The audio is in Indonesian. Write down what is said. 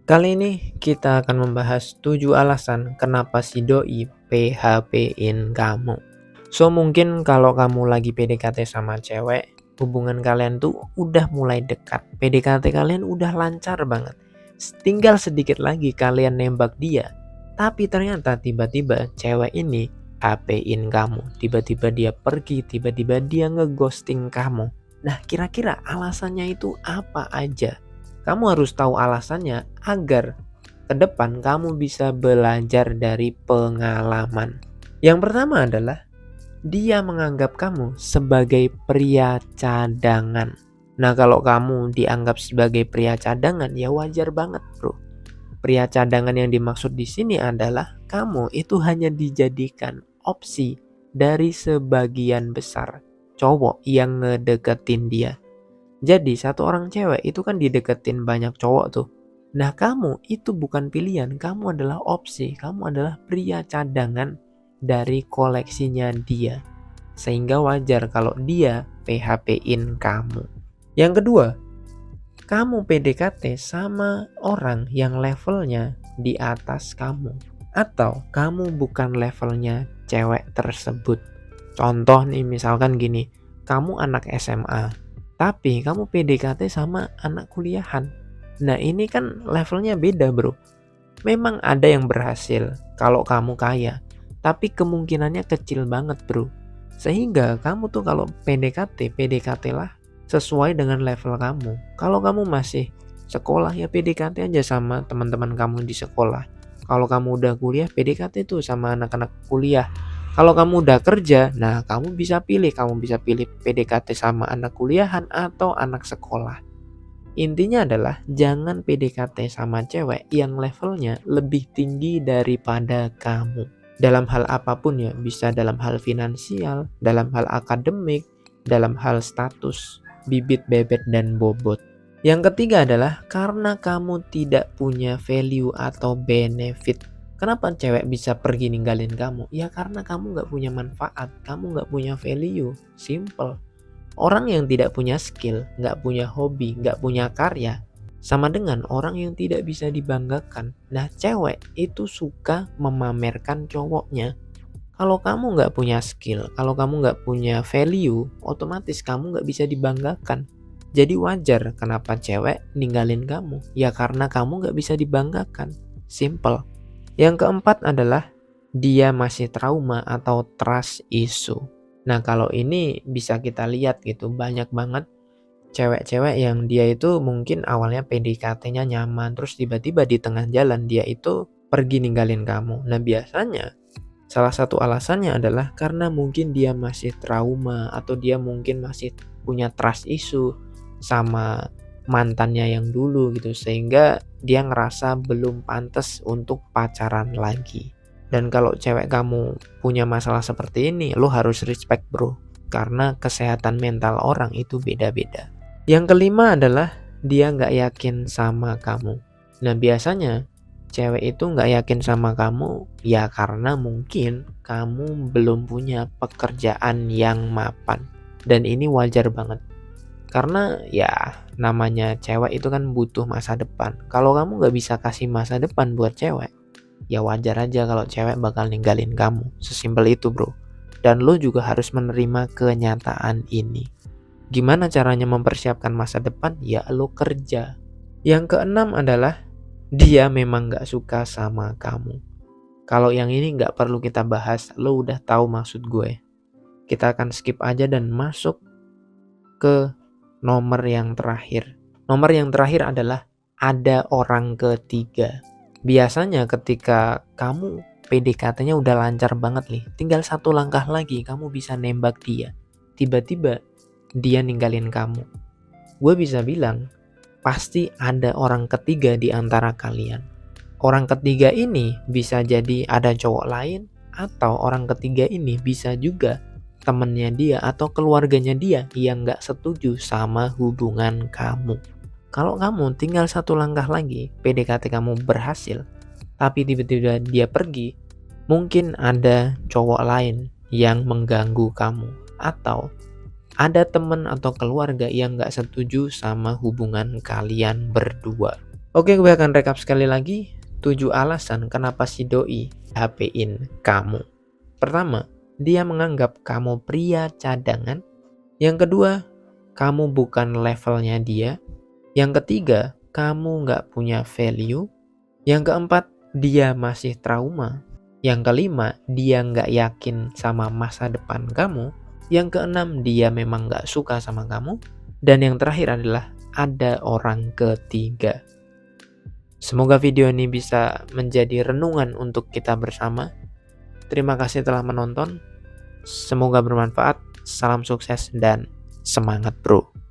Kali ini kita akan membahas 7 alasan kenapa si doi PHP-in kamu. So mungkin kalau kamu lagi PDKT sama cewek, hubungan kalian tuh udah mulai dekat. PDKT kalian udah lancar banget. Tinggal sedikit lagi kalian nembak dia. Tapi ternyata tiba-tiba cewek ini HP-in kamu. Tiba-tiba dia pergi, tiba-tiba dia ngeghosting kamu. Nah, kira-kira alasannya itu apa aja? Kamu harus tahu alasannya agar ke depan kamu bisa belajar dari pengalaman. Yang pertama adalah dia menganggap kamu sebagai pria cadangan. Nah, kalau kamu dianggap sebagai pria cadangan, ya wajar banget, bro. Pria cadangan yang dimaksud di sini adalah kamu itu hanya dijadikan opsi dari sebagian besar cowok yang ngedeketin dia. Jadi satu orang cewek itu kan dideketin banyak cowok tuh. Nah, kamu itu bukan pilihan, kamu adalah opsi, kamu adalah pria cadangan dari koleksinya dia. Sehingga wajar kalau dia PHP-in kamu. Yang kedua, kamu PDKT sama orang yang levelnya di atas kamu. Atau kamu bukan levelnya cewek tersebut. Contoh nih, misalkan gini, kamu anak SMA, tapi kamu PDKT sama anak kuliahan. Nah, ini kan levelnya beda, bro. Memang ada yang berhasil kalau kamu kaya, tapi kemungkinannya kecil banget, bro. Sehingga kamu tuh kalau PDKT lah sesuai dengan level kamu. Kalau kamu masih sekolah, ya PDKT aja sama teman-teman kamu di sekolah. Kalau kamu udah kuliah, PDKT tuh sama anak-anak kuliah. Kalau kamu udah kerja, nah kamu bisa pilih PDKT sama anak kuliahan atau anak sekolah. Intinya adalah jangan PDKT sama cewek yang levelnya lebih tinggi daripada kamu. Dalam hal apapun ya, bisa dalam hal finansial, dalam hal akademik, dalam hal status, bibit, bebet, dan bobot. Yang ketiga adalah karena kamu tidak punya value atau benefit. Kenapa cewek bisa pergi ninggalin kamu? Ya karena kamu gak punya manfaat, kamu gak punya value, simple. Orang yang tidak punya skill, gak punya hobi, gak punya karya, sama dengan orang yang tidak bisa dibanggakan. Nah, cewek itu suka memamerkan cowoknya. Kalau kamu gak punya skill, kalau kamu gak punya value, otomatis kamu gak bisa dibanggakan. Jadi wajar kenapa cewek ninggalin kamu. Ya karena kamu gak bisa dibanggakan. Simple. Yang keempat adalah dia masih trauma atau trust issue. Nah, kalau ini bisa kita lihat gitu, banyak banget cewek-cewek yang dia itu mungkin awalnya PDKT-nya nyaman, terus tiba-tiba di tengah jalan dia itu pergi ninggalin kamu. Nah, biasanya salah satu alasannya adalah karena mungkin dia masih trauma atau dia mungkin masih punya trust issue sama mantannya yang dulu gitu, sehingga dia ngerasa belum pantas untuk pacaran lagi. Dan kalau cewek kamu punya masalah seperti ini, lo harus respect, bro, karena kesehatan mental orang itu beda-beda. Yang kelima adalah dia nggak yakin sama kamu. Nah, biasanya cewek itu nggak yakin sama kamu ya karena mungkin kamu belum punya pekerjaan yang mapan. Dan ini wajar banget. Karena ya namanya cewek itu kan butuh masa depan. Kalau kamu nggak bisa kasih masa depan buat cewek, ya wajar aja kalau cewek bakal ninggalin kamu. Sesimpel itu, bro. Dan lo juga harus menerima kenyataan ini. Gimana caranya mempersiapkan masa depan? Ya lo kerja. Yang keenam adalah dia memang gak suka sama kamu. Kalau yang ini gak perlu kita bahas, lo udah tahu maksud gue. Kita akan skip aja dan masuk ke nomor yang terakhir. Nomor yang terakhir adalah ada orang ketiga. Biasanya ketika kamu PDKT-nya udah lancar banget nih, tinggal satu langkah lagi kamu bisa nembak dia. Tiba-tiba dia ninggalin kamu. Gue bisa bilang, pasti ada orang ketiga di antara kalian. Orang ketiga ini bisa jadi ada cowok lain, atau orang ketiga ini bisa juga temennya dia atau keluarganya dia yang gak setuju sama hubungan kamu. Kalau kamu tinggal satu langkah lagi, PDKT kamu berhasil, tapi tiba-tiba dia pergi, mungkin ada cowok lain yang mengganggu kamu, atau ada teman atau keluarga yang gak setuju sama hubungan kalian berdua. Oke, gue akan rekap sekali lagi 7 alasan kenapa si doi HP-in kamu. Pertama, dia menganggap kamu pria cadangan. Yang kedua, kamu bukan levelnya dia. Yang ketiga, kamu nggak punya value. Yang keempat, dia masih trauma. Yang kelima, dia nggak yakin sama masa depan kamu. Yang keenam, dia memang nggak suka sama kamu. Dan yang terakhir adalah ada orang ketiga. Semoga video ini bisa menjadi renungan untuk kita bersama. Terima kasih telah menonton. Semoga bermanfaat. Salam sukses dan semangat bro.